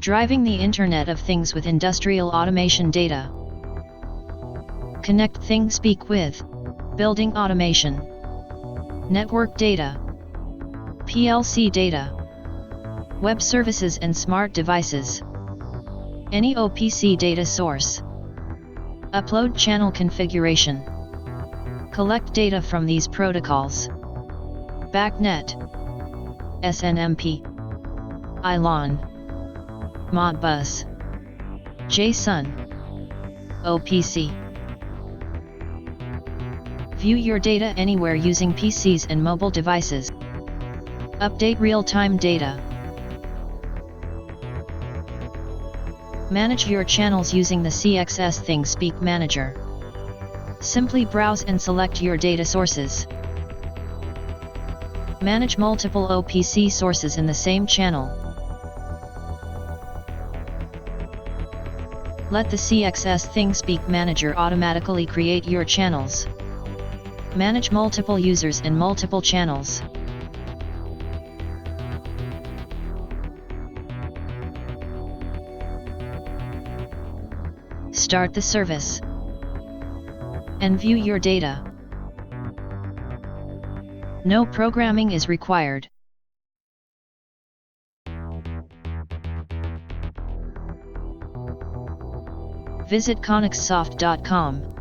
Driving the Internet of Things with Industrial Automation Data. Connect ThingSpeak with Building Automation, Network Data, PLC Data, Web Services and Smart Devices. Any OPC data source. Upload channel configuration. Collect data from these protocols. BACnet, SNMP, iLon, Modbus, Json, OPC. View your data anywhere using PCs and mobile devices. Update real-time data. Manage your channels using the CXS ThingSpeak Manager. Simply browse and select your data sources. Manage multiple OPC sources in the same channel. Let the CXS ThingSpeak Manager automatically create your channels. Manage multiple users and multiple channels. Start the service and view your data. No programming is required. Visit ConneXSoft.com.